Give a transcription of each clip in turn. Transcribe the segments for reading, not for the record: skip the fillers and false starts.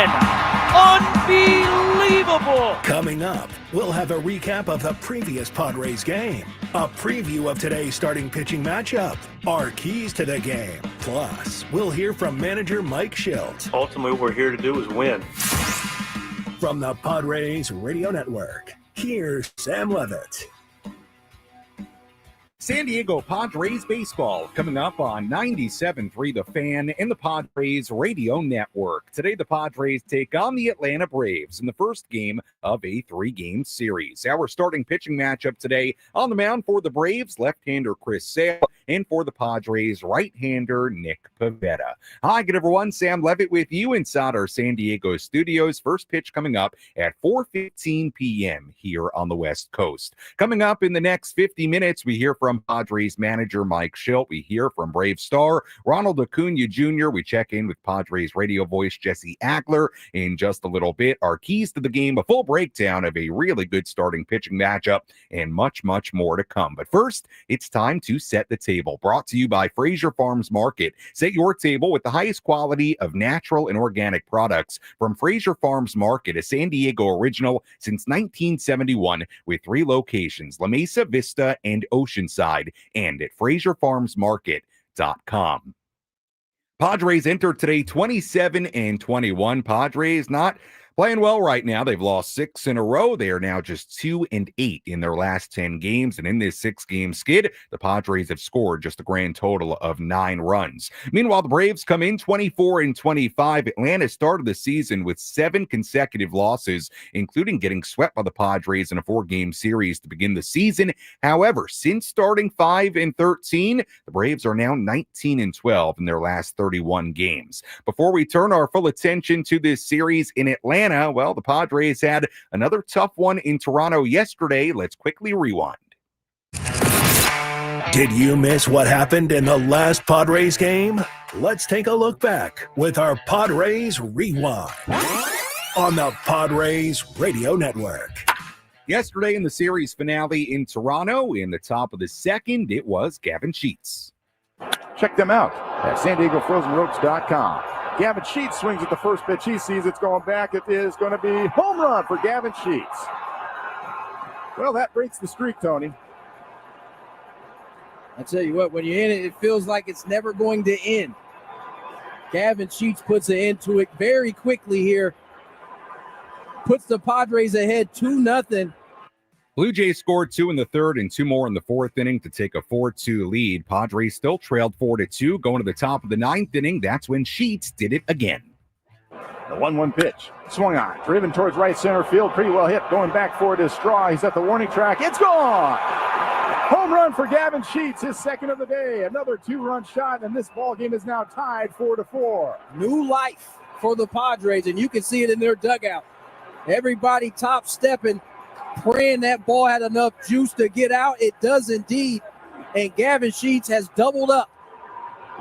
again. Unbelievable! Coming up, we'll have a recap of the previous Padres game, a preview of today's starting pitching matchup, our keys to the game. Plus, we'll hear from manager Mike Shildt. Ultimately, what we're here to do is win. From the Padres Radio Network, here's Sam Levitt. San Diego Padres baseball coming up on 97.3 The Fan and the Padres Radio Network. Today, the Padres take on the Atlanta Braves in the first game of a 3-game series. Our starting pitching matchup today on the mound for the Braves, left-hander Chris Sale, and for the Padres, right-hander Nick Pivetta. Hi, good everyone. Sam Levitt with you inside our San Diego studios. First pitch coming up at 4:15 p.m. here on the West Coast. Coming up in the next 50 minutes, we hear from Padres manager Mike Shildt. We hear from Brave star Ronald Acuna Jr. We check in with Padres radio voice Jesse Agler in just a little bit. Our keys to the game, a full breakdown of a really good starting pitching matchup, and much, much more to come. But first, it's time to set the table. Brought to you by Fraser Farms Market. Set your table with the highest quality of natural and organic products from Fraser Farms Market, a San Diego original since 1971 with 3 locations, La Mesa, Vista, and Oceanside, and at FraserFarmsMarket.com. Padres entered today 27-21. Padres not playing well right now. They've lost 6 in a row. They are now just 2-8 in their last 10 games. And in this 6-game skid, the Padres have scored just a grand total of 9 runs. Meanwhile, the Braves come in 24-25. Atlanta started the season with 7 consecutive losses, including getting swept by the Padres in a 4-game series to begin the season. However, since starting 5-13, the Braves are now 19-12 in their last 31 games. Before we turn our full attention to this series in Atlanta, well, the Padres had another tough one in Toronto yesterday. Let's quickly rewind. Did you miss what happened in the last Padres game? Let's take a look back with our Padres Rewind on the Padres Radio Network. Yesterday in the series finale in Toronto, in the top of the second, it was Gavin Sheets. Check them out at SanDiegoFrozenRopes.com. Gavin Sheets swings at the first pitch. He sees it's going back. It is going to be home run for Gavin Sheets. Well, that breaks the streak, Tony. I tell you what, when you're in it, it feels like it's never going to end. Gavin Sheets puts an end to it very quickly here. Puts the Padres ahead 2-0. Blue Jays scored 2 in the third and 2 more in the fourth inning to take a 4-2 lead. Padres still trailed 4-2. Going to the top of the ninth inning, that's when Sheets did it again. The 1-1 pitch. Swung on. Driven towards right center field. Pretty well hit. Going back for it is Straw. He's at the warning track. It's gone! Home run for Gavin Sheets, his second of the day. Another 2-run shot, and this ball game is now tied 4-4. New life for the Padres, and you can see it in their dugout. Everybody top stepping, praying that ball had enough juice to get out. It does indeed. And Gavin Sheets has doubled up.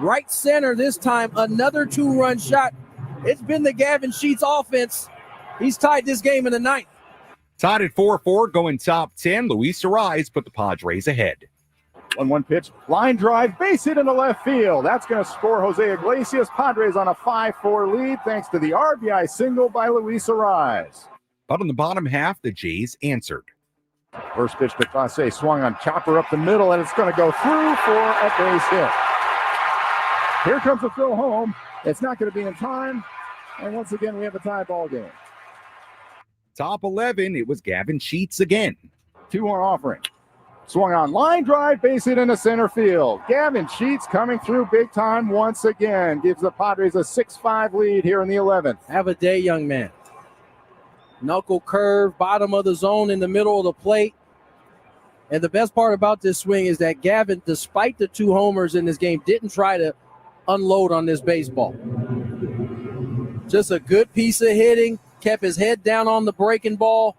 Right center this time, another 2-run shot. It's been the Gavin Sheets offense. He's tied this game in the ninth. Tied at 4-4, going top 10. Luis Ariz put the Padres ahead. 1-1 pitch. Line drive, base hit into left field. That's going to score Jose Iglesias. Padres on a 5-4 lead thanks to the RBI single by Luis Ariz. But in the bottom half, the Jays answered. First pitch to Clase, swung on, chopper up the middle, and it's going to go through for a base hit. Here comes the throw home. It's not going to be in time. And once again, we have a tie ball game. Top 11, it was Gavin Sheets again. 2-1 offering. Swung on, line drive, base hit into center field. Gavin Sheets coming through big time once again. Gives the Padres a 6-5 lead here in the 11th. Have a day, young man. Knuckle curve, bottom of the zone in the middle of the plate. And the best part about this swing is that Gavin, despite the 2 homers in this game, didn't try to unload on this baseball. Just a good piece of hitting, kept his head down on the breaking ball,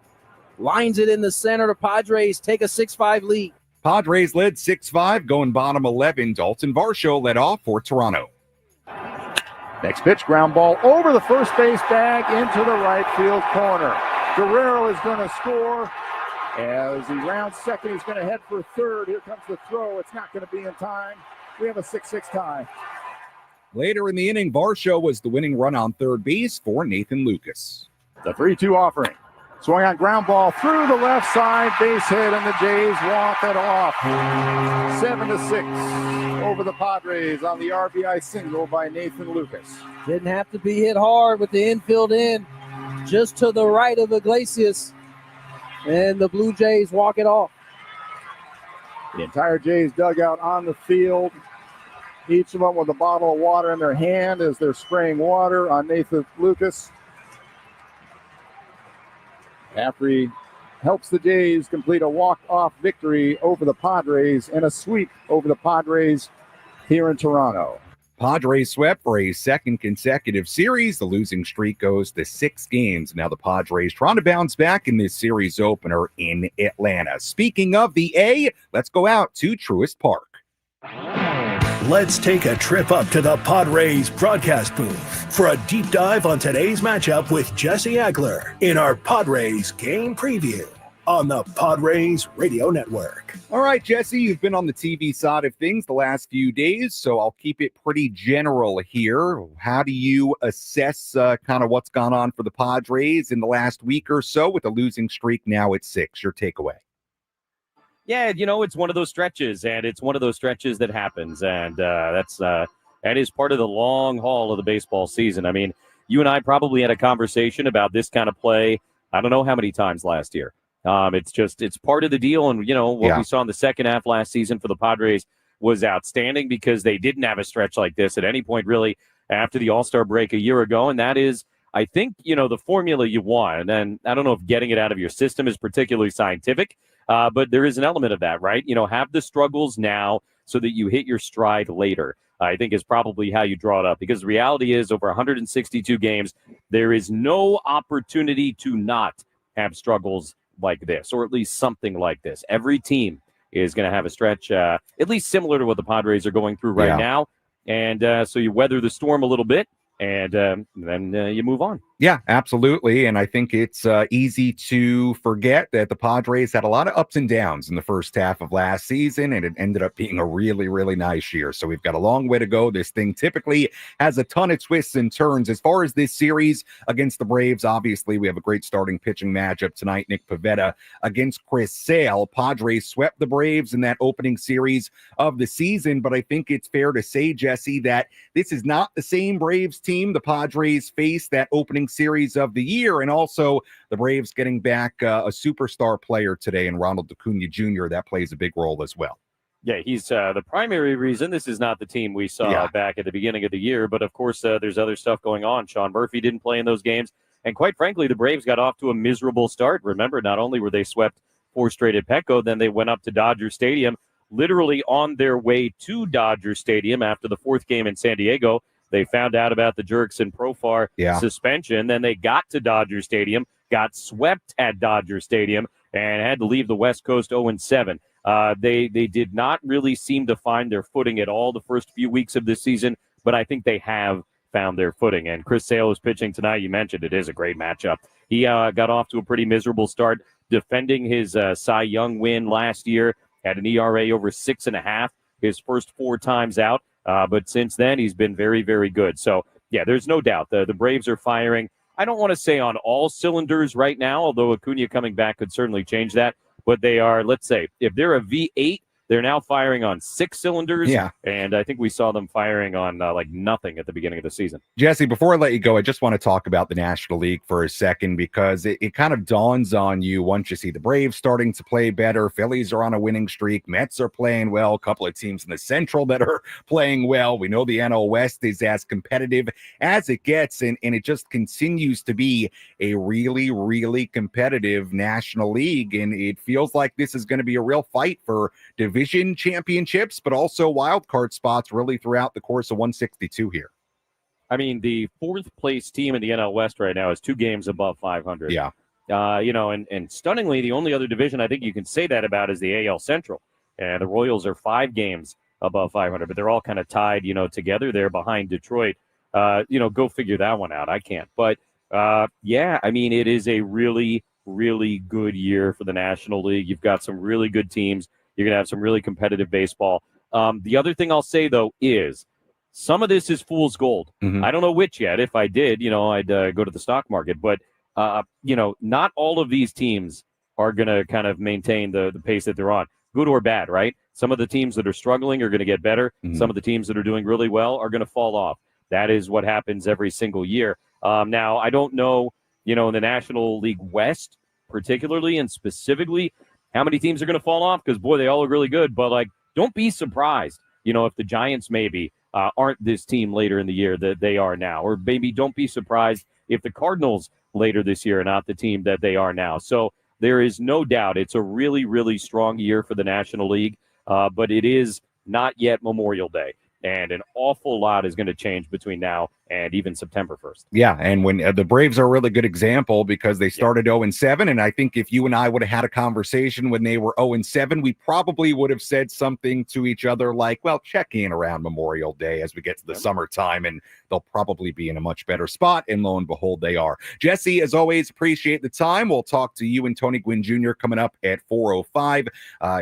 lines it in the center. The Padres take a 6-5 lead. Padres led 6-5, going bottom 11. Dalton Varsho led off for Toronto. Next pitch, ground ball over the first base bag into the right field corner. Guerrero is going to score. As he rounds second, he's going to head for third. Here comes the throw. It's not going to be in time. We have a 6-6 tie. Later in the inning, Varsho was the winning run on third base for Nathan Lucas. The 3-2 offering. Swung on ground ball through the left side, base hit, and the Jays walk it off. 7-6 over the Padres on the RBI single by Nathan Lucas. Didn't have to be hit hard with the infield in, just to the right of Iglesias. And the Blue Jays walk it off. The entire Jays dugout on the field. Each of them with a bottle of water in their hand as they're spraying water on Nathan Lucas. After he helps the Jays complete a walk-off victory over the Padres and a sweep over the Padres here in Toronto. Padres swept for a second consecutive series. The losing streak goes to 6 games. Now the Padres trying to bounce back in this series opener in Atlanta. Speaking of the A, let's go out to Truist Park. Let's take a trip up to the Padres broadcast booth for a deep dive on today's matchup with Jesse Agler in our Padres game preview on the Padres Radio Network. All right, Jesse, you've been on the TV side of things the last few days, so I'll keep it pretty general here. How do you assess kind of what's gone on for the Padres in the last week or so with the losing streak now at 6? Your takeaway? Yeah, it's one of those stretches, and it's one of those stretches that happens, and that is part of the long haul of the baseball season. I mean, you and I probably had a conversation about this kind of play, I don't know how many times last year. It's part of the deal, and, what we saw in the second half last season for the Padres was outstanding because they didn't have a stretch like this at any point, really, after the All-Star break a year ago, and that is, I think, the formula you want, and I don't know if getting it out of your system is particularly scientific, but there is an element of that, right? Have the struggles now so that you hit your stride later, I think is probably how you draw it up. Because the reality is over 162 games, there is no opportunity to not have struggles like this, or at least something like this. Every team is going to have a stretch, at least similar to what the Padres are going through right now. And so you weather the storm a little bit, and then you move on. Yeah, absolutely. And I think it's easy to forget that the Padres had a lot of ups and downs in the first half of last season, and it ended up being a really, really nice year. So we've got a long way to go. This thing typically has a ton of twists and turns. As far as this series against the Braves, obviously we have a great starting pitching matchup tonight. Nick Pivetta against Chris Sale. Padres swept the Braves in that opening series of the season, but I think it's fair to say, Jesse, that this is not the same Braves team the Padres faced that opening series of the year. And also the Braves getting back a superstar player today in Ronald Acuna Jr. That plays a big role as well. Yeah, he's the primary reason. This is not the team we saw back at the beginning of the year, but of course there's other stuff going on. Sean Murphy didn't play in those games, and quite frankly, the Braves got off to a miserable start. Remember, not only were they swept 4 straight at Petco, then they went up to Dodger Stadium, literally on their way to Dodger Stadium after the 4th game in San Diego. They found out about the Jurickson Profar suspension. Then they got to Dodger Stadium, got swept at Dodger Stadium, and had to leave the West Coast 0-7. They did not really seem to find their footing at all the first few weeks of this season, but I think they have found their footing. And Chris Sale is pitching tonight. You mentioned it is a great matchup. He got off to a pretty miserable start, defending his Cy Young win last year, had an ERA over 6.5 his first 4 times out. But since then, he's been very, very good. So, yeah, there's no doubt. The Braves are firing. I don't want to say on all cylinders right now, although Acuna coming back could certainly change that. But they are, let's say, if they're a V8, they're now firing on 6 cylinders. Yeah. And I think we saw them firing on like nothing at the beginning of the season. Jesse, before I let you go, I just want to talk about the National League for a second, because it kind of dawns on you once you see the Braves starting to play better. Phillies are on a winning streak. Mets are playing well. A couple of teams in the Central that are playing well. We know the NL West is as competitive as it gets, and it just continues to be a really, really competitive National League. And it feels like this is going to be a real fight for division championships, but also wild card spots really throughout the course of 162 here. I mean, the 4th place team in the NL West right now is 2 games above 500. Yeah. And stunningly, the only other division I think you can say that about is the AL Central. And the Royals are 5 games above 500, but they're all kind of tied, together there behind Detroit. Go figure that one out. I can't. But, I mean, it is a really, really good year for the National League. You've got some really good teams. You're going to have some really competitive baseball. The other thing I'll say, though, is some of this is fool's gold. Mhm. I don't know which yet. If I did, I'd go to the stock market. But, not all of these teams are going to kind of maintain the pace that they're on, good or bad, right? Some of the teams that are struggling are going to get better. Mhm. Some of the teams that are doing really well are going to fall off. That is what happens every single year. Now, I don't know, in the National League West particularly and specifically how many teams are going to fall off because, boy, they all look really good. But, don't be surprised, if the Giants maybe aren't this team later in the year that they are now. Or maybe don't be surprised if the Cardinals later this year are not the team that they are now. So there is no doubt it's a really, really strong year for the National League, but it is not yet Memorial Day. And an awful lot is going to change between now and even September 1st. Yeah, and when the Braves are a really good example because they started 0-7, and I think if you and I would have had a conversation when they were 0-7, we probably would have said something to each other like, well, check in around Memorial Day as we get to the summertime, and they'll probably be in a much better spot, and lo and behold, they are. Jesse, as always, appreciate the time. We'll talk to you and Tony Gwynn Jr. coming up at 4:05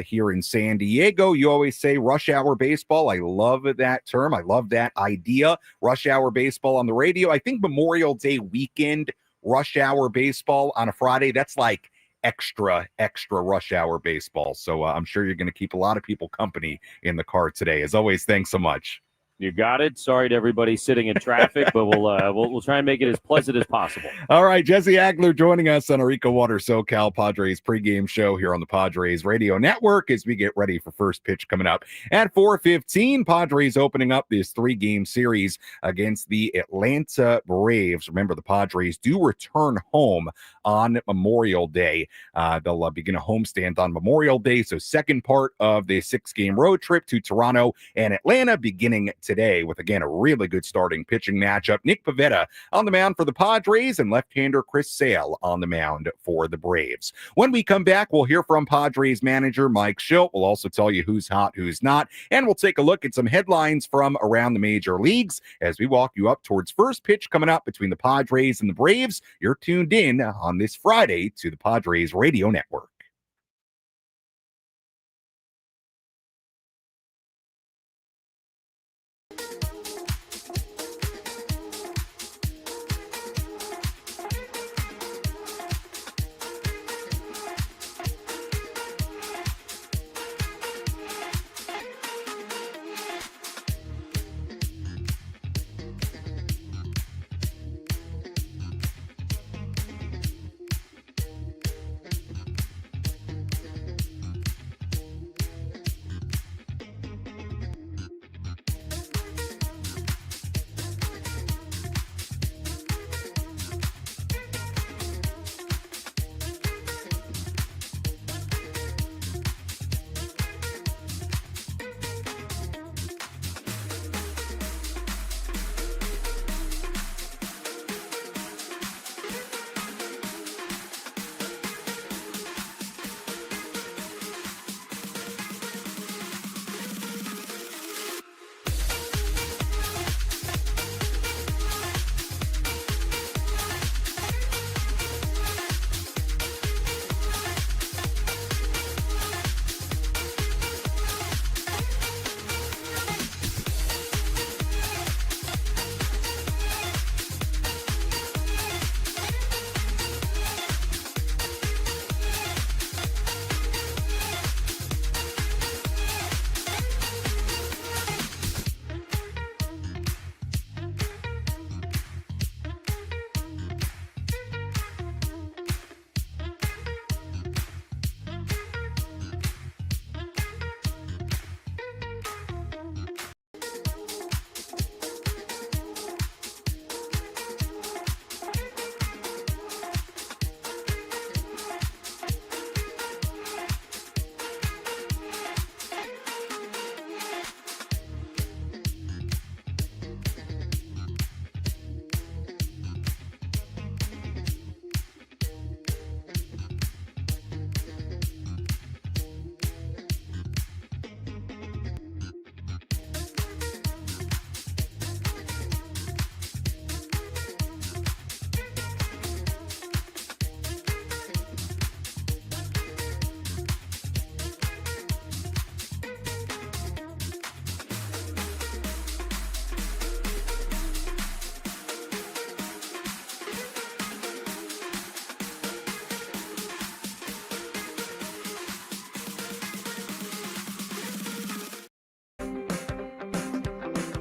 here in San Diego. You always say rush hour baseball. I love that term. I love that idea. Rush hour baseball on the radio. I think Memorial Day weekend rush hour baseball on a Friday, that's like extra rush hour baseball. So I'm sure you're going to keep a lot of people company in the car today. As always, thanks so much. You got it. Sorry to everybody sitting in traffic, but we'll try and make it as pleasant as possible. All right, Jesse Agler joining us on our EcoWater SoCal Padres pregame show here on the Padres Radio Network as we get ready for first pitch coming up at 4:15. Padres opening up this 3-game series against the Atlanta Braves. Remember, the Padres do return home on Memorial Day. They'll begin a homestand on Memorial Day, so second part of the 6-game road trip to Toronto and Atlanta beginning today with, again, a really good starting pitching matchup. Nick Pivetta on the mound for the Padres and left-hander Chris Sale on the mound for the Braves. When we come back, we'll hear from Padres manager Mike Shildt. We'll also tell you who's hot, who's not, and we'll take a look at some headlines from around the major leagues as we walk you up towards first pitch coming up between the Padres and the Braves. You're tuned in on this Friday to the Padres Radio Network.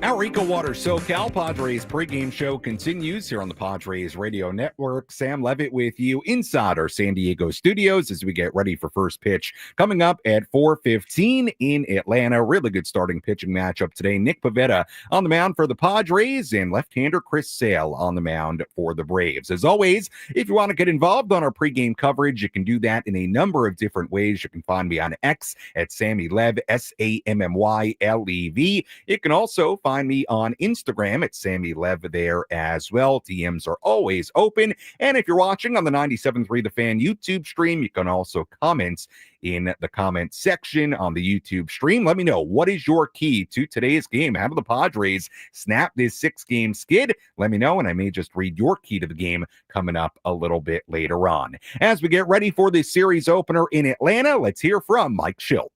Our EcoWater SoCal Padres pregame show continues here on the Padres Radio Network. Sam Levitt with you inside our San Diego studios as we get ready for first pitch coming up at 4:15 in Atlanta. Really good starting pitching matchup today. Nick Pivetta on the mound for the Padres and left-hander Chris Sale on the mound for the Braves. As always, if you want to get involved on our pregame coverage, you can do that in a number of different ways. You can find me on X at Sammy Lev, SammyLev. You can also find me on Instagram at Sammy Lev there as well. DMs are always open. And if you're watching on the 97.3 The Fan YouTube stream, you can also comment in the comment section on the YouTube stream. Let me know, what is your key to today's game? How do the Padres snap this 6-game skid? Let me know, and I may just read your key to the game coming up a little bit later on. As we get ready for this series opener in Atlanta, let's hear from Mike Shildt.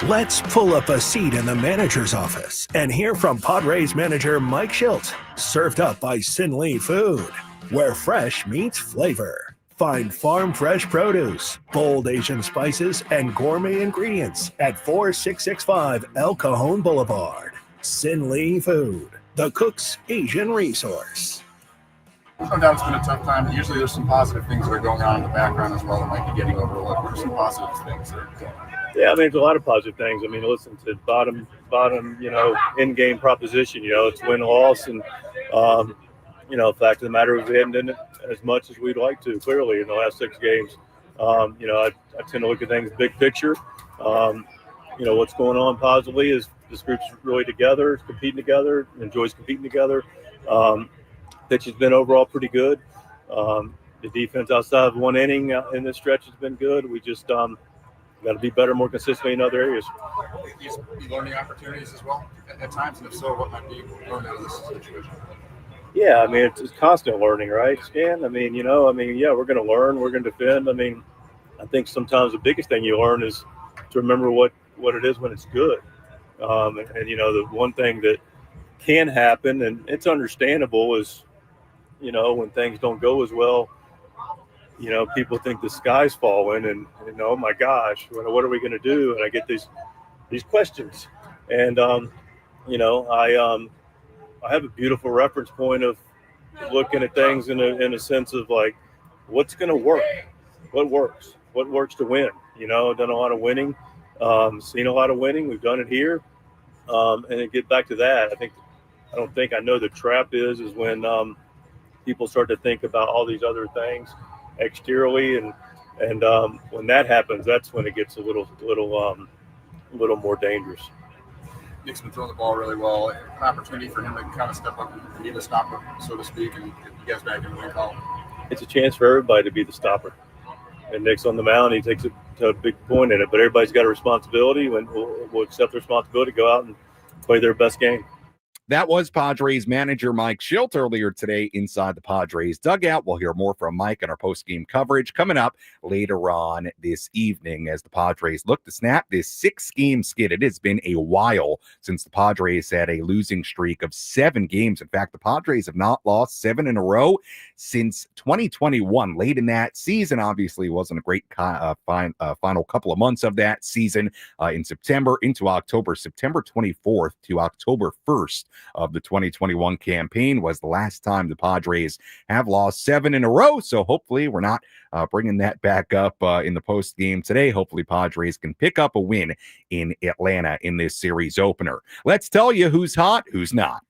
Let's pull up a seat in the manager's office and hear from Padres manager Mike Shildt. Served up by Sin Lee Food, where fresh meets flavor. Find farm fresh produce, bold Asian spices, and gourmet ingredients at 4665 El Cajon Boulevard. Sin Lee Food, the cook's Asian resource. No doubt it's been a tough time. Usually there's some positive things that are going on in the background as well that might be getting overlooked. There's some positive things that are going on. Yeah, I mean, there's a lot of positive things. I mean, listen to bottom, in-game proposition. It's win-loss, and the fact of the matter is we haven't done it as much as we'd like to. Clearly, in the last 6 games, I tend to look at things big picture. What's going on positively is this group's really together, it's competing together, enjoys competing together. Pitch has been overall pretty good. The defense outside of 1 inning in this stretch has been good. We just got to be better, more consistently in other areas. These be learning opportunities as well at times, and if so, what might be learned out of this situation? Yeah, I mean, it's constant learning, right, Stan? We're going to learn, we're going to defend. I think sometimes the biggest thing you learn is to remember what it is when it's good. The one thing that can happen, and it's understandable, is, when things don't go as well, people think the sky's falling and oh my gosh, what are we going to do? And I get these questions. And, I have a beautiful reference point of looking at things in a sense of like, what's going to work? What works? What works to win? I've done a lot of winning, seen a lot of winning. We've done it here. And then get back to that. I don't think I know the trap is when people start to think about all these other things exteriorly, and when that happens, that's when it gets a little more dangerous. Nick's been throwing the ball really well. An opportunity for him to kind of step up and be the stopper, so to speak, and get you guys back in the win column. It's a chance for everybody to be the stopper. And Nick's on the mound, he takes a big point in it, but everybody's got a responsibility. We'll accept the responsibility to go out and play their best game. That was Padres manager Mike Shildt earlier today inside the Padres dugout. We'll hear more from Mike in our post-game coverage coming up later on this evening as the Padres look to snap this 6-game skid. It has been a while since the Padres had a losing streak of 7 games. In fact, the Padres have not lost 7 in a row since 2021. Late in that season, obviously, wasn't a great final couple of months of that season in September into October. September 24th to October 1st. Of the 2021 campaign was the last time the Padres have lost 7 in a row. So hopefully we're not bringing that back up in the post game today. Hopefully Padres can pick up a win in Atlanta in this series opener. Let's tell you who's hot, who's not.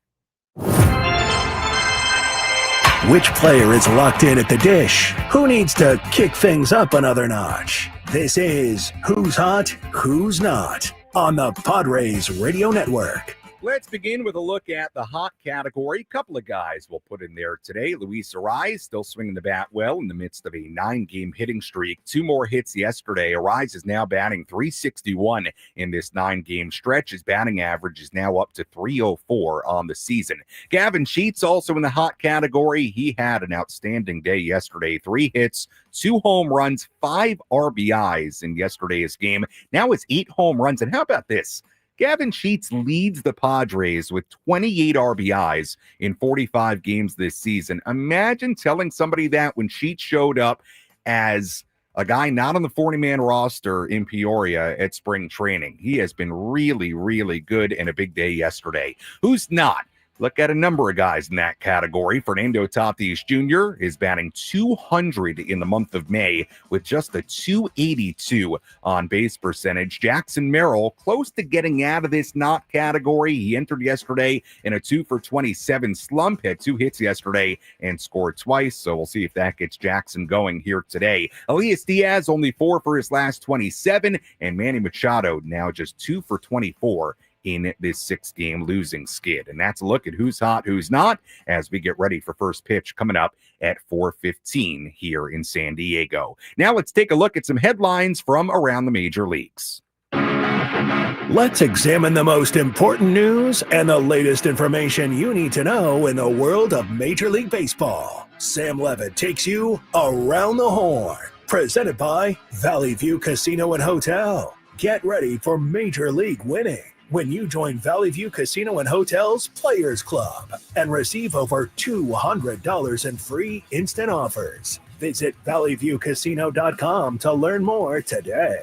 Which player is locked in at the dish? Who needs to kick things up another notch? This is Who's Hot, Who's Not on the Padres Radio Network. Let's begin with a look at the hot category. A couple of guys we'll put in there today. Luis Arraez still swinging the bat well in the midst of a 9-game hitting streak. 2 more hits yesterday. Arraez is now batting .361 in this 9-game stretch. His batting average is now up to .304 on the season. Gavin Sheets also in the hot category. He had an outstanding day yesterday. 3 hits, 2 home runs, 5 RBIs in yesterday's game. Now it's 8 home runs. And how about this? Gavin Sheets leads the Padres with 28 RBIs in 45 games this season. Imagine telling somebody that when Sheets showed up as a guy not on the 40-man roster in Peoria at spring training. He has been really, really good and a big day yesterday. Who's not? Look at a number of guys in that category. Fernando Tatis Jr. is batting 200 in the month of May with just a 282 on base percentage. Jackson Merrill close to getting out of this not category. He entered yesterday in a 2-for-27 slump, had 2 hits yesterday and scored twice. So we'll see if that gets Jackson going here today. Elias Diaz only 4 for his last 27, and Manny Machado now just 2 for 24 in this 6-game losing skid. And that's a look at who's hot, who's not, as we get ready for first pitch coming up at 4:15 here in San Diego. Now let's take a look at some headlines from around the major leagues. Let's examine the most important news and the latest information you need to know in the world of Major League Baseball. Sam Levitt takes you around the horn. Presented by Valley View Casino and Hotel. Get ready for Major League winning when you join Valley View Casino and Hotel's Players Club and receive over $200 in free instant offers. Visit valleyviewcasino.com to learn more today.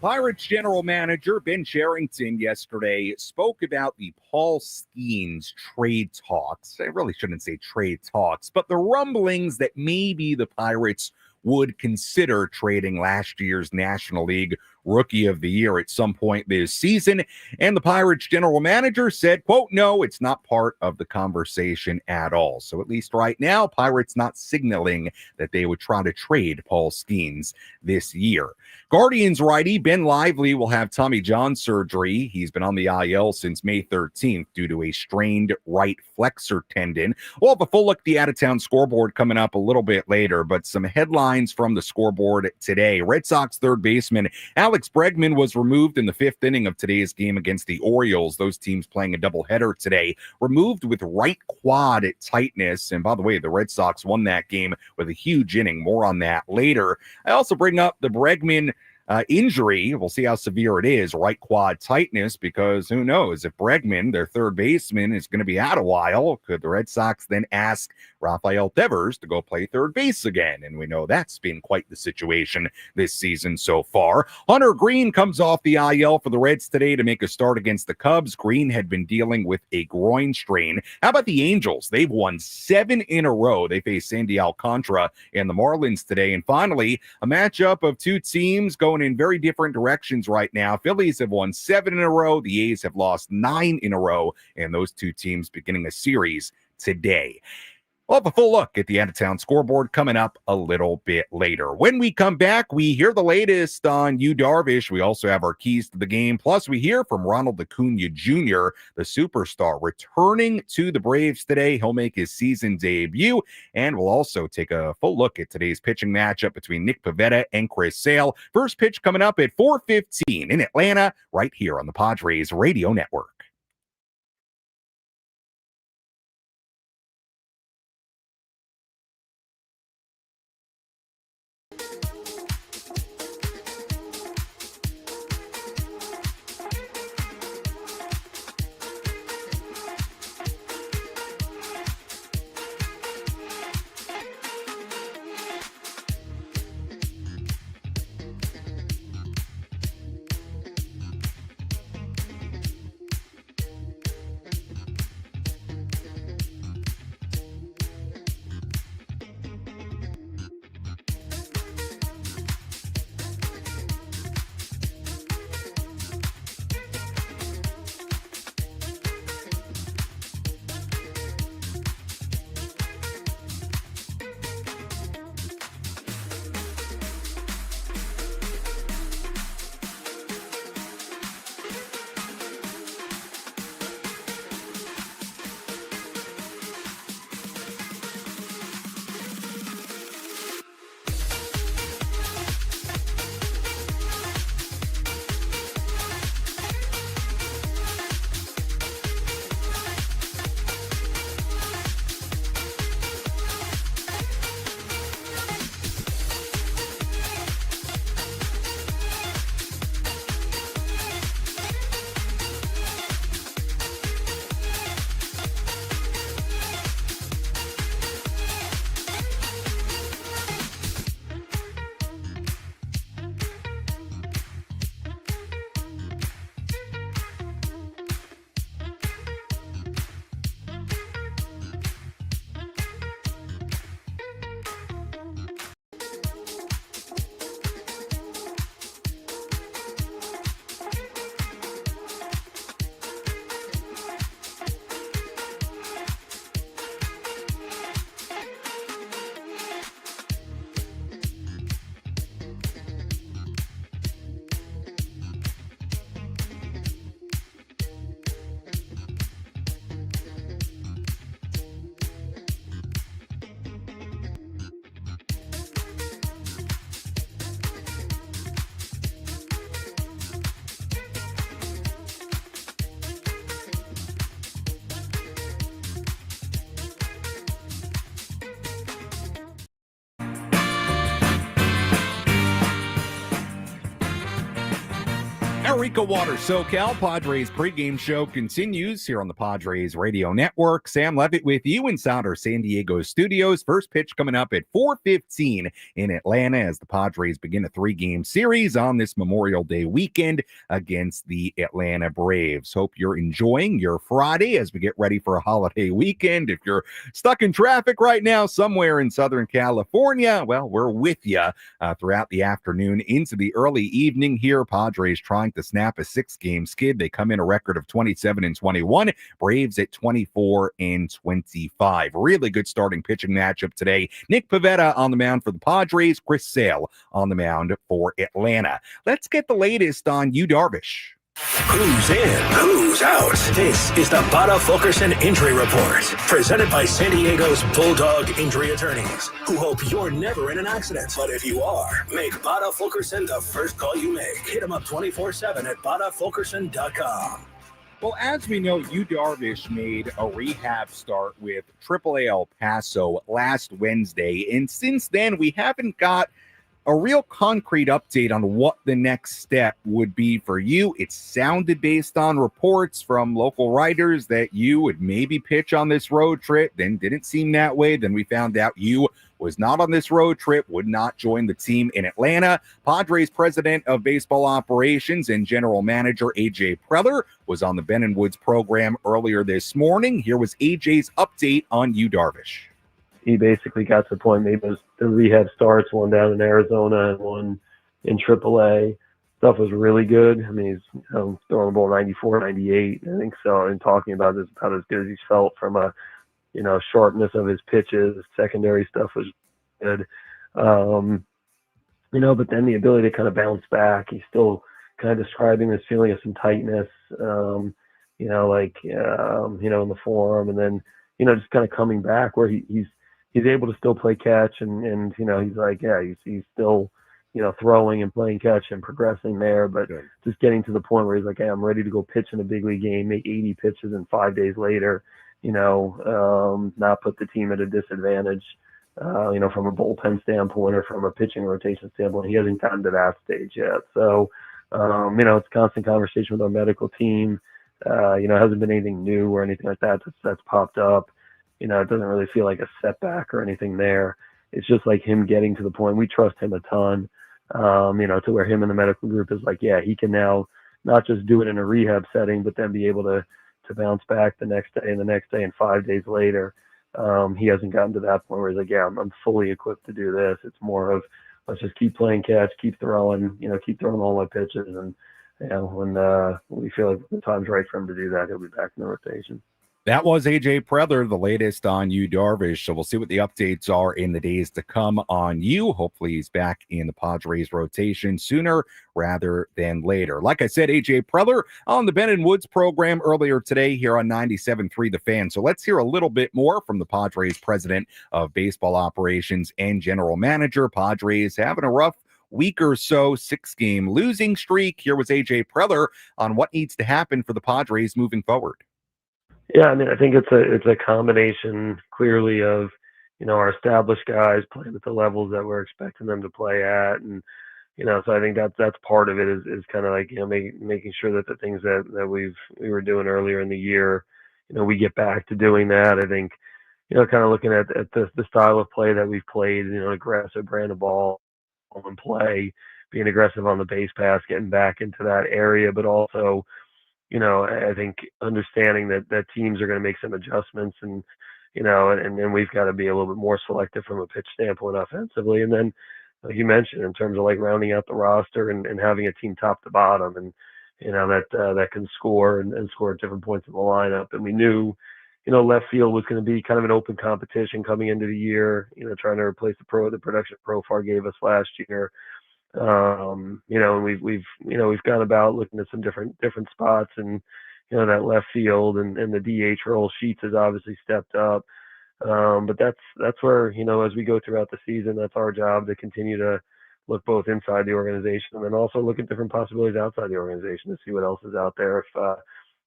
Pirates general manager Ben Cherington yesterday spoke about the Paul Skeens trade talks. I really shouldn't say trade talks, but the rumblings that maybe the Pirates would consider trading last year's National League Rookie of the Year at some point this season. And the Pirates general manager said, quote, no, it's not part of the conversation at all. So at least right now, Pirates not signaling that they would try to trade Paul Skeens this year. Guardians righty Ben Lively will have Tommy John surgery. He's been on the IL since May 13th due to a strained right flexor tendon. We'll have a full look at the out-of-town scoreboard coming up a little bit later, but some headlines from the scoreboard today. Red Sox third baseman Alex Bregman was removed in the 5th inning of today's game against the Orioles. Those teams playing a doubleheader today. Removed with right quad tightness. And by the way, the Red Sox won that game with a huge inning. More on that later. I also bring up the Bregman injury. We'll see how severe it is, right quad tightness, because who knows if Bregman, their third baseman, is going to be out a while. Could the Red Sox then ask Rafael Devers to go play third base again? And we know that's been quite the situation this season so far. Hunter Green comes off the IL for the Reds today to make a start against the Cubs. Green had been dealing with a groin strain. How about the Angels? They've won 7 in a row. They face Sandy Alcantara and the Marlins today. And finally, a matchup of two teams going in very different directions right now. Phillies have won 7 in a row. The A's have lost 9 in a row. And those two teams beginning a series today. We'll have a full look at the out-of-town scoreboard coming up a little bit later. When we come back, we hear the latest on Yu Darvish. We also have our keys to the game. Plus, we hear from Ronald Acuna Jr., the superstar, returning to the Braves today. He'll make his season debut. And we'll also take a full look at today's pitching matchup between Nick Pivetta and Chris Sale. First pitch coming up at 4:15 in Atlanta, right here on the Padres Radio Network. Our EcoWater SoCal Padres pregame show continues here on the Padres Radio Network. Sam Levitt with you inside our San Diego studios. First pitch coming up at 4:15 in Atlanta as the Padres begin a 3-game series on this Memorial Day weekend against the Atlanta Braves. Hope you're enjoying your Friday as we get ready for a holiday weekend. If you're stuck in traffic right now somewhere in Southern California, well, we're with you throughout the afternoon into the early evening here. Padres trying to snap a 6-game skid. They come in a record of 27-21. Braves at 24-25. Really good starting pitching matchup today. Nick Pivetta on the mound for the Padres. Chris Sale on the mound for Atlanta. Let's get the latest on Yu Darvish. Who's in? Who's out? This is the Bada Fulkerson Injury Report, presented by San Diego's Bulldog Injury Attorneys, who hope you're never in an accident. But if you are, make Bada Fulkerson the first call you make. Hit them up 24/7 at badafulkerson.com. Well, as we know, Yu Darvish made a rehab start with AAA El Paso last Wednesday, and since then we haven't got a real concrete update on what the next step would be for you. It sounded, based on reports from local writers, that you would maybe pitch on this road trip, then didn't seem that way. Then we found out you was not on this road trip, would not join the team in Atlanta. Padres president of baseball operations and general manager AJ Preller was on the Ben & Woods program earlier this morning. Here was AJ's update on Yu Darvish. He basically got to the point, maybe the rehab starts, one down in Arizona and one in AAA. Stuff was really good. I mean, he's throwing the ball 94, 98, I think so. And talking about this, about as good as he's felt from a, sharpness of his pitches. Secondary stuff was good. But then the ability to kind of bounce back. He's still kind of describing this feeling of some tightness, in the forearm, and then, just kind of coming back where he's able to still play catch and he's like, he's still, throwing and playing catch and progressing there, but just getting to the point where he's like, hey, I'm ready to go pitch in a big league game, make 80 pitches, and 5 days later, not put the team at a disadvantage, from a bullpen standpoint or from a pitching rotation standpoint. He hasn't gotten to that stage yet. So, it's constant conversation with our medical team. It hasn't been anything new or anything like that that's popped up. It doesn't really feel like a setback or anything there. It's just like him getting to the point. We trust him a ton, to where him and the medical group is like, he can now not just do it in a rehab setting, but then be able to bounce back the next day and the next day and 5 days later. He hasn't gotten to that point where he's like, I'm fully equipped to do this. It's more of, let's just keep playing catch, keep throwing all my pitches. And, when we feel like the time's right for him to do that, he'll be back in the rotation. That was AJ Preller, the latest on Yu Darvish. So we'll see what the updates are in the days to come on Yu. Hopefully he's back in the Padres rotation sooner rather than later. Like I said, AJ Preller on the Ben & Woods program earlier today here on 97.3 The Fan. So let's hear a little bit more from the Padres president of baseball operations and general manager. Padres having a rough week or so, 6-game losing streak. Here was AJ Preller on what needs to happen for the Padres moving forward. Yeah, I mean, I think it's a combination clearly of, our established guys playing at the levels that we're expecting them to play at. And, so I think that's part of it is kind of like, making sure that the things that we were doing earlier in the year, we get back to doing that. I think, kind of looking at the style of play that we've played, aggressive brand of ball and play, being aggressive on the base pass, getting back into that area, but also, I think understanding that teams are going to make some adjustments and we've got to be a little bit more selective from a pitch standpoint offensively. And then, like you mentioned, in terms of like rounding out the roster and having a team top to bottom and, that can score and score at different points in the lineup. And we knew, left field was going to be kind of an open competition coming into the year, trying to replace the production Profar gave us last year. And we've gone about looking at some different spots and, that left field and the DH role. Sheets has obviously stepped up. But that's where, as we go throughout the season, that's our job to continue to look both inside the organization and then also look at different possibilities outside the organization to see what else is out there. If,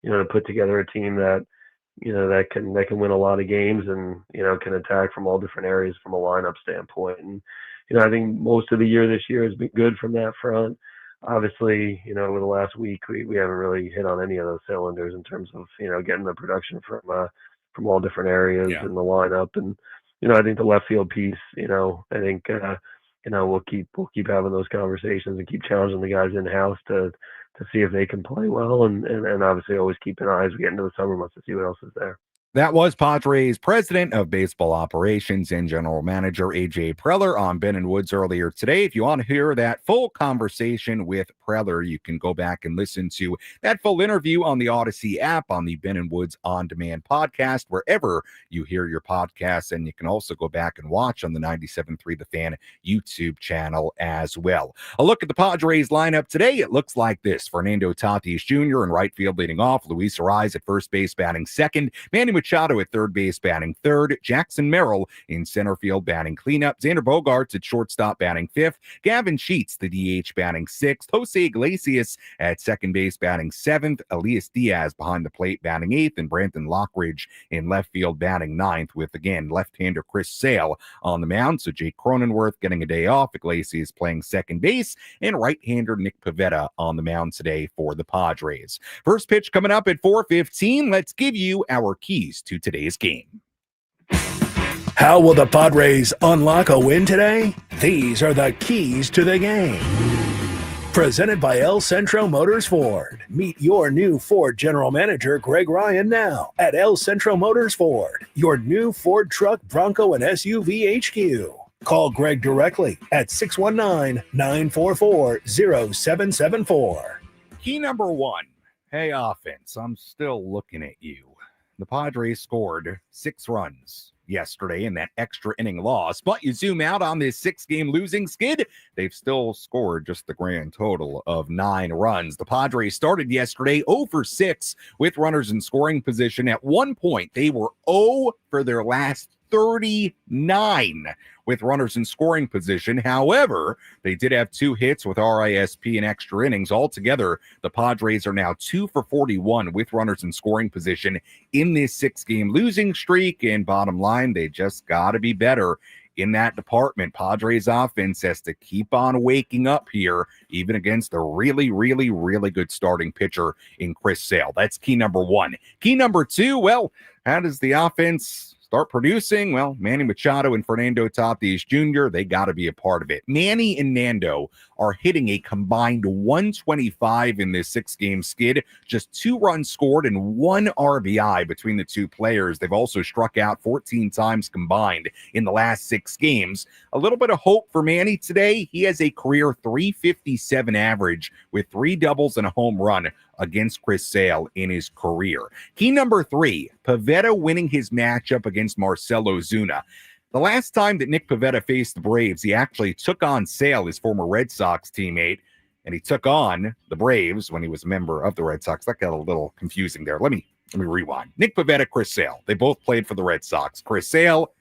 to put together a team that, that can win a lot of games and, can attack from all different areas from a lineup standpoint. And, I think most of the year this year has been good from that front. obviously, over the last week, we haven't really hit on any of those cylinders in terms of, getting the production from all different areas in the lineup. And, I think the left field piece, I think, we'll keep having those conversations and keep challenging the guys in-house to see if they can play well. And obviously always keep an eye as we get into the summer months to see what else is there. That was Padres President of Baseball Operations and General Manager A.J. Preller on Ben and Woods earlier today. If you want to hear that full conversation with Preller, you can go back and listen to that full interview on the Odyssey app, on the Ben and Woods On Demand podcast, wherever you hear your podcasts. And you can also go back and watch on the 97.3 The Fan YouTube channel as well. A look at the Padres lineup today. It looks like this. Fernando Tatis Jr. in right field leading off. Luis Ariz at first base batting second. Manny Machado at third base batting third. Jackson Merrill in center field batting cleanup. Xander Bogaerts at shortstop batting fifth. Gavin Sheets, the DH, batting sixth. Jose Iglesias at second base batting seventh. Elias Diaz behind the plate batting eighth. And Brandon Lockridge in left field batting ninth, with, again, left-hander Chris Sale on the mound. So Jake Cronenworth getting a day off. Iglesias playing second base. And right-hander Nick Pivetta on the mound today for the Padres. First pitch coming up at 4:15. Let's give you our keys to today's game. How will the Padres unlock a win today? These are the keys to the game. Presented by El Centro Motors Ford. Meet your new Ford General Manager, Greg Ryan, now at El Centro Motors Ford, your new Ford truck, Bronco, and SUV HQ. Call Greg directly at 619-944-0774. Key number one. Hey, offense, I'm still looking at you. The Padres scored 6 runs yesterday in that extra inning loss, but you zoom out on this 6-game losing skid, they've still scored just the grand total of 9 runs. The Padres started yesterday 0 for 6 with runners in scoring position. At one point, they were 0 for their last 39 with runners in scoring position. However, they did have 2 hits with RISP and extra innings. Altogether, the Padres are now 2 for 41 with runners in scoring position in this 6-game losing streak. And bottom line, they just got to be better in that department. Padres offense has to keep on waking up here, even against a really, really, really good starting pitcher in Chris Sale. That's key number one. Key number two, well, how does the offense start producing? Well, Manny Machado and Fernando Tatis Jr., they got to be a part of it. Manny and Nando are hitting a combined 125 in this 6-game skid. Just 2 runs scored and 1 RBI between the two players. They've also struck out 14 times combined in the last 6 games. A little bit of hope for Manny today. He has a career .357 average with 3 doubles and a home run against Chris Sale in his career. Key number 3, Pivetta winning his matchup against Marcell Ozuna. The last time that Nick Pivetta faced the Braves, he actually took on Sale, his former Red Sox teammate, and he took on the Braves when he was a member of the Red Sox. That got a little confusing there. Let me rewind. Nick Pivetta, Chris Sale. They both played for the Red Sox. Chris Sale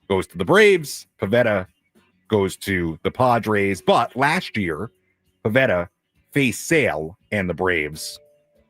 goes to the Braves. Pivetta goes to the Padres. But last year, Pivetta faced Sale and the Braves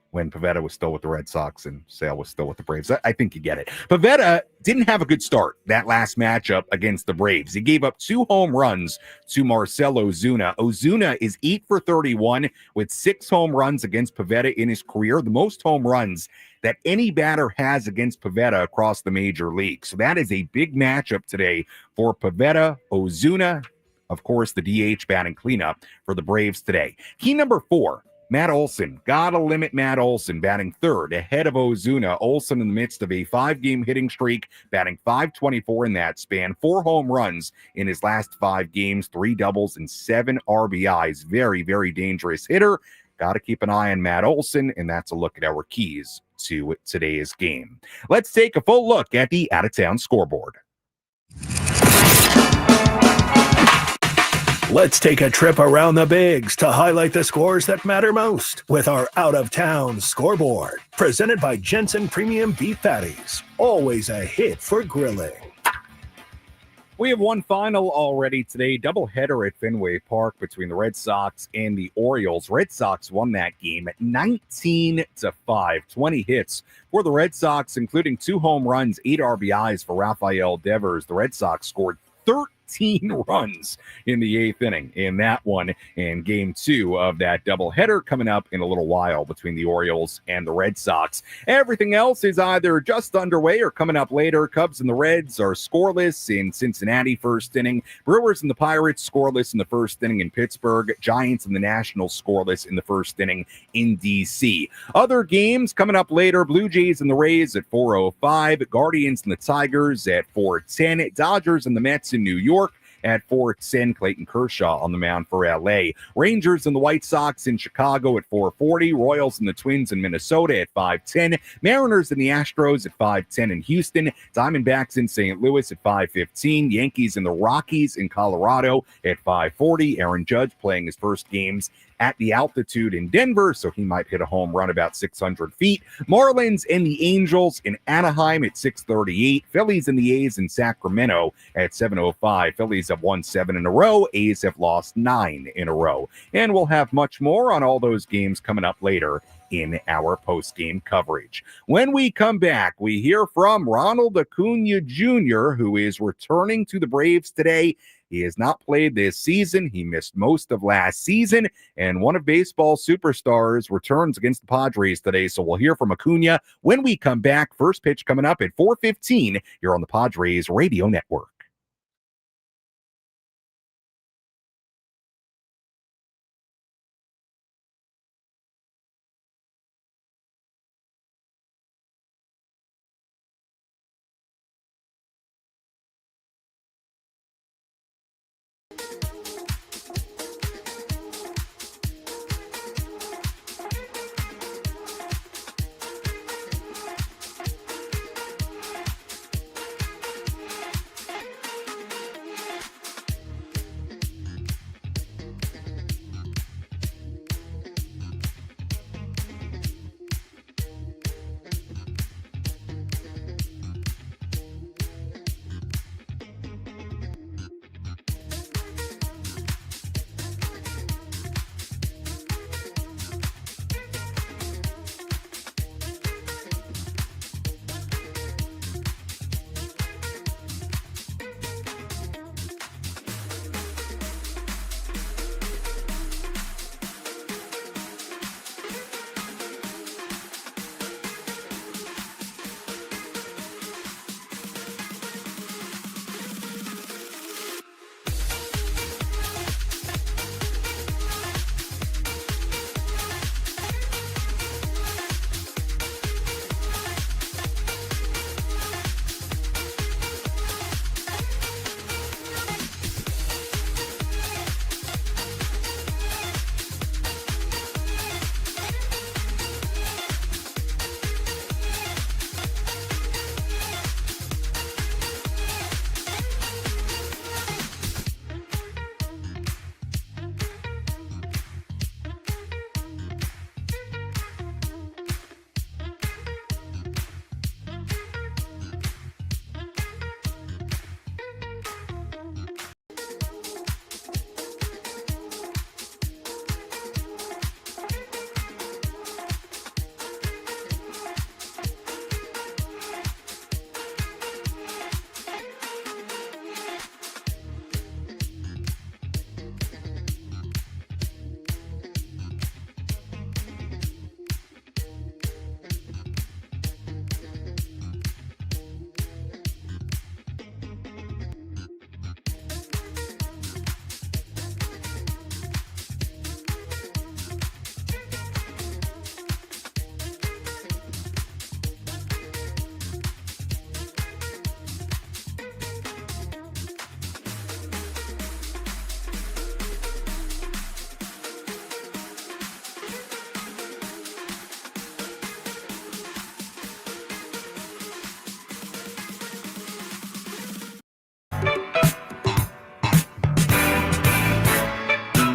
when Pivetta was still with the Red Sox and Sale was still with the Braves. I think you get it. Pivetta didn't have a good start that last matchup against the Braves. He gave up 2 home runs to Marcell Ozuna. Ozuna is 8 for 31 with 6 home runs against Pivetta in his career, the most home runs that any batter has against Pivetta across the major leagues. So that is a big matchup today for Pivetta, Ozuna, of course, the DH batting cleanup for the Braves today. Key number 4, Matt Olson. Gotta limit Matt Olson, batting third ahead of Ozuna. Olson in the midst of a 5-game hitting streak, batting .524 in that span. 4 home runs in his last 5 games, 3 doubles and 7 RBIs. Very, very dangerous hitter. Got to keep an eye on Matt Olson, and that's a look at our keys to today's game. Let's take a full look at the out-of-town scoreboard. Let's take a trip around the bigs to highlight the scores that matter most with our out-of-town scoreboard. Presented by Jensen Premium Beef Patties. Always a hit for grilling. We have one final already today, doubleheader at Fenway Park between the Red Sox and the Orioles. Red Sox won that game at 19-5, 20 hits for the Red Sox, including 2 home runs, 8 RBIs for Rafael Devers. The Red Sox scored 13 15 runs in the 8th inning in that one, in game 2 of that doubleheader coming up in a little while between the Orioles and the Red Sox. Everything else is either just underway or coming up later. Cubs and the Reds are scoreless in Cincinnati first inning. Brewers and the Pirates scoreless in the first inning in Pittsburgh. Giants and the Nationals scoreless in the first inning in D.C. Other games coming up later: Blue Jays and the Rays at 4:05, Guardians and the Tigers at 4:10, Dodgers and the Mets in New York at 4:10. Clayton Kershaw on the mound for L.A. Rangers and the White Sox in Chicago at 4:40. Royals and the Twins in Minnesota at 5:10. Mariners and the Astros at 5:10 in Houston. Diamondbacks in St. Louis at 5:15. Yankees and the Rockies in Colorado at 5:40. Aaron Judge playing his first games at the altitude in Denver, so he might hit a home run about 600 feet. Marlins and the Angels in Anaheim at 6:38. Phillies and the A's in Sacramento at 7:05. Phillies have won 7 in a row. A's have lost 9 in a row. And we'll have much more on all those games coming up later in our post-game coverage. When we come back, we hear from Ronald Acuna Jr., who is returning to the Braves today. He has not played this season. He missed most of last season, and one of baseball's superstars returns against the Padres today. So we'll hear from Acuna when we come back. First pitch coming up at 4:15 here on the Padres Radio Network.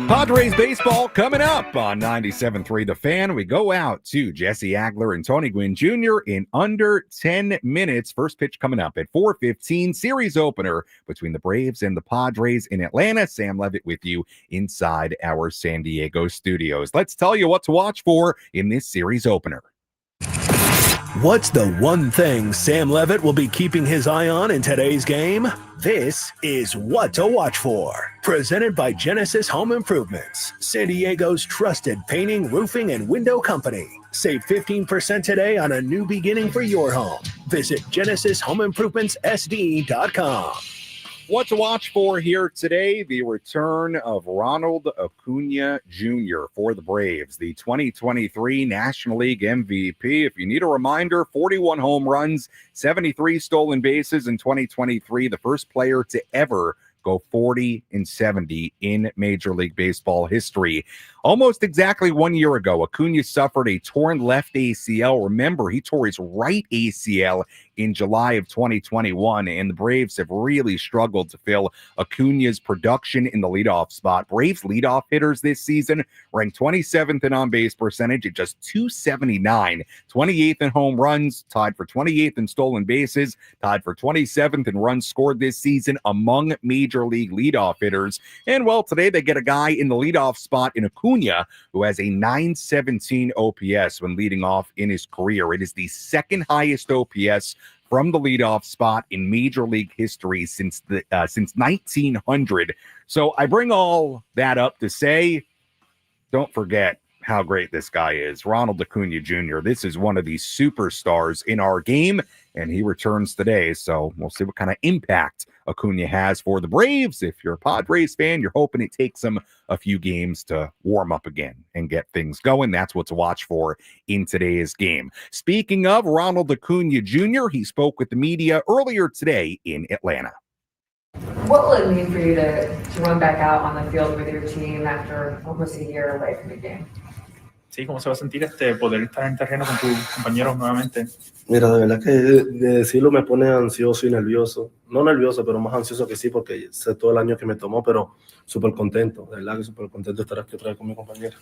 Padres baseball coming up on 97.3 The Fan. We go out to Jesse Agler and Tony Gwynn Jr. in under 10 minutes. First pitch coming up at 4:15. Series opener between the Braves and the Padres in Atlanta. Sam Levitt with you inside our San Diego studios. Let's tell you what to watch for in this series opener. What's the one thing Sam Levitt will be keeping his eye on in today's game? This is What to Watch For, presented by Genesis Home Improvements, San Diego's trusted painting, roofing, and window company. Save 15% today on a new beginning for your home. Visit GenesisHomeImprovementsSD.com. What to watch for here today, the return of Ronald Acuna Jr. for the Braves, the 2023 National League MVP. If you need a reminder, 41 home runs, 73 stolen bases in 2023, the first player to ever go 40-70 in Major League Baseball history. Almost exactly 1 year ago, Acuna suffered a torn left ACL. Remember, he tore his right ACL in July of 2021, and the Braves have really struggled to fill Acuna's production in the leadoff spot. Braves leadoff hitters this season ranked 27th in on-base percentage at just .279, 28th in home runs, tied for 28th in stolen bases, tied for 27th in runs scored this season among Major League leadoff hitters. And, well, today they get a guy in the leadoff spot in Acuna who has a .917 OPS when leading off in his career. It is the second highest OPS from the leadoff spot in Major League history since 1900. So I bring all that up to say, don't forget how great this guy is. Ronald Acuna Jr. This is one of the superstars in our game, and he returns today. So we'll see what kind of impact Acuna has for the Braves. If you're a Padres fan, you're hoping it takes him a few games to warm up again and get things going. That's what to watch for in today's game. Speaking of Ronald Acuna Jr., he spoke with the media earlier today in Atlanta. What will it mean for you to run back out on the field with your team after almost a year away from the game? Sí, ¿cómo se va a sentir poder estar en terreno con tus compañeros nuevamente? Mira, de verdad que de decirlo me pone ansioso y nervioso. No nervioso, pero más ansioso que sí, porque sé todo el año que me tomó, pero súper contento. De verdad que súper contento de estar aquí otra vez con mi compañero.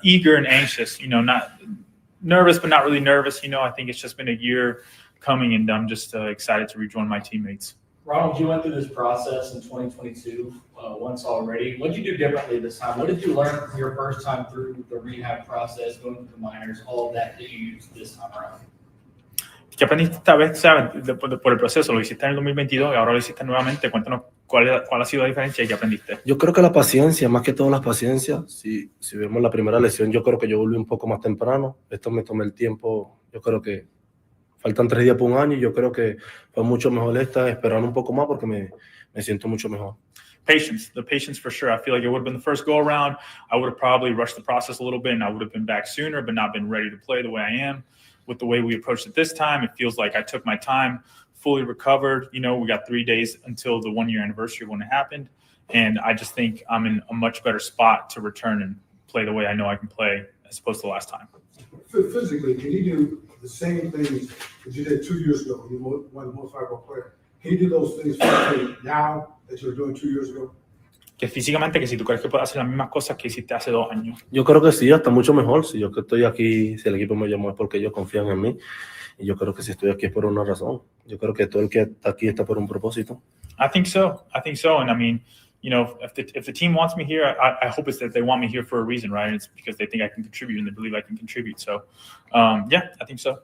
Eager and anxious, not nervous, but not really nervous. I think it's just been a year coming, and I'm just excited to rejoin my teammates. Ronald, you went through this process in 2022 once already. What did you do differently this time? What did you learn from your first time through the rehab process, going through the minors, all of that you used this time around? ¿Qué aprendiste esta vez, sabes, por el proceso? Lo hiciste en el 2022 y ahora lo hiciste nuevamente. Cuéntanos cuál ha sido la diferencia y qué aprendiste. Yo creo que la paciencia, más que todo la paciencia. Si vemos la primera lesión, yo creo que yo volví un poco más temprano. Esto me tomé el tiempo, yo creo que faltan 3 días por un año y yo creo que fue mucho mejor esperar un poco más porque me siento mucho mejor. The patience for sure. I feel like it would have been the first go around. I would have probably rushed the process a little bit and I would have been back sooner, but not been ready to play the way I am. With the way we approached it this time, it feels like I took my time, fully recovered. We got 3 days until the 1 year anniversary when it happened. And I just think I'm in a much better spot to return and play the way I know I can play as opposed to last time. Physically, can you do the same things that you did 2 years ago when you won the most valuable player? Can you do those things physically now that you're doing 2 years ago? Que físicamente, que si tú crees que puedes hacer las mismas cosas que hiciste hace 2 años. Yo creo que sí, hasta mucho mejor. Si yo que estoy aquí, si el equipo me llamó es porque ellos confían en mí. Y yo creo que si estoy aquí es por una razón. Yo creo que todo el que está aquí está por un propósito. I think so. And I mean, if the team wants me here, I hope it's that they want me here for a reason, right? It's because they think I can contribute and they believe I can contribute. So, yeah, I think so.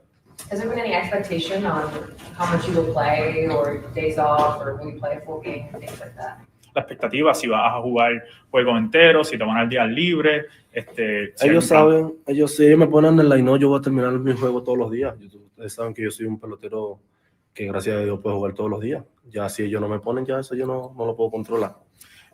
Has there been any expectation on how much you will play or days off or will you play a full game and things like that? La expectativa, si vas a jugar juego entero, si te van a dar días libres. Ellos saben, si ellos me ponen en el line, yo voy a terminar mi juego todos los días. Ustedes saben que yo soy un pelotero que gracias a Dios puedo jugar todos los días. Ya si ellos no me ponen, ya eso yo no lo puedo controlar.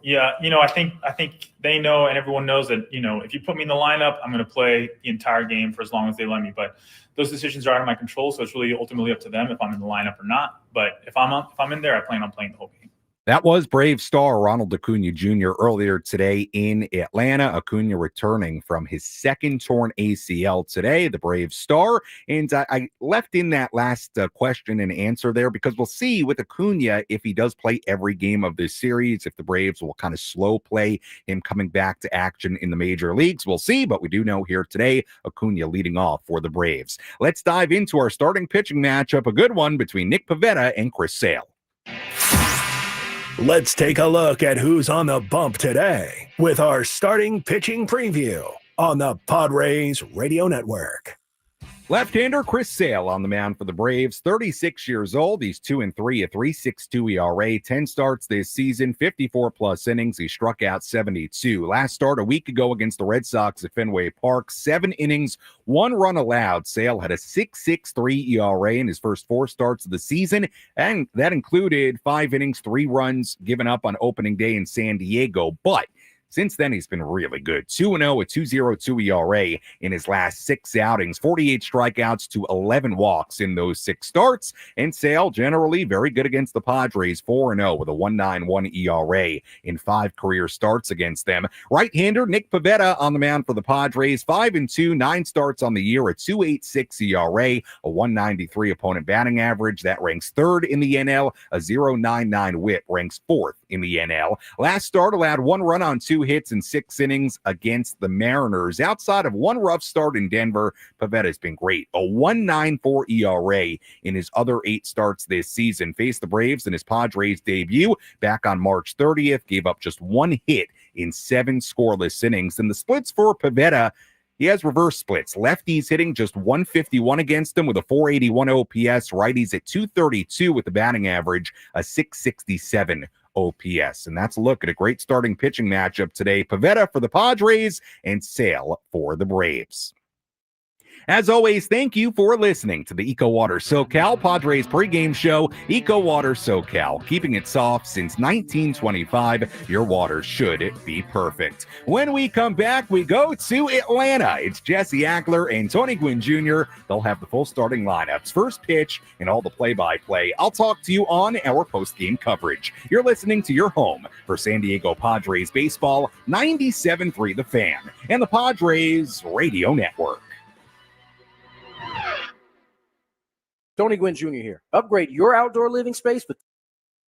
Yeah, I think they know and everyone knows that, if you put me in the lineup, I'm going to play the entire game for as long as they let me. But those decisions are out of my control, so it's really ultimately up to them if I'm in the lineup or not. But if I'm in there, I plan on playing the whole game. That was Brave star Ronald Acuna Jr. earlier today in Atlanta. Acuna returning from his second torn ACL today, the Brave star. And I left in that last question and answer there because we'll see with Acuna if he does play every game of this series, if the Braves will kind of slow play him coming back to action in the major leagues. We'll see, but we do know here today, Acuna leading off for the Braves. Let's dive into our starting pitching matchup, a good one between Nick Pivetta and Chris Sale. Let's take a look at who's on the bump today with our starting pitching preview on the Padres Radio Network. Left-hander Chris Sale on the mound for the Braves, 36 years old. He's 2-3, a 3.62 ERA, 10 starts this season, 54-plus innings. He struck out 72. Last start a week ago against the Red Sox at Fenway Park, 7 innings, 1 run allowed. Sale had a 6.63 ERA in his first 4 starts of the season, and that included 5 innings, 3 runs given up on opening day in San Diego. But since then, he's been really good. 2-0, a 2.02 ERA in his last 6 outings, 48 strikeouts to 11 walks in those 6 starts. And Sale, generally very good against the Padres, 4-0 with a 1.91 ERA in 5 career starts against them. Right-hander Nick Pivetta on the mound for the Padres, 5-2, 9 starts on the year, a 2.86 ERA, a 1.93 opponent batting average. That ranks 3rd in the NL. A 0.99 whip ranks 4th in the NL. Last start allowed 1 run on 2 hits in 6 innings against the Mariners. Outside of 1 rough start in Denver, Pavetta's been great. A 1.94 ERA in his other 8 starts this season. Faced the Braves in his Padres debut back on March 30th. Gave up just 1 hit in 7 scoreless innings. And the splits for Pivetta, he has reverse splits. Lefties hitting just 151 against him with a 481 OPS. Righties at 232 with the batting average, a 667 OPS. And that's a look at a great starting pitching matchup today. Pivetta for the Padres and Sale for the Braves. As always, thank you for listening to the EcoWater SoCal Padres pregame show. EcoWater SoCal, keeping it soft since 1925. Your water should be perfect. When we come back, we go to Atlanta. It's Jesse Agler and Tony Gwynn Jr. They'll have the full starting lineups, first pitch, and all the play-by-play. I'll talk to you on our post-game coverage. You're listening to your home for San Diego Padres baseball, 97.3 The Fan, and the Padres Radio Network. Tony Gwynn Jr. here. Upgrade your outdoor living space with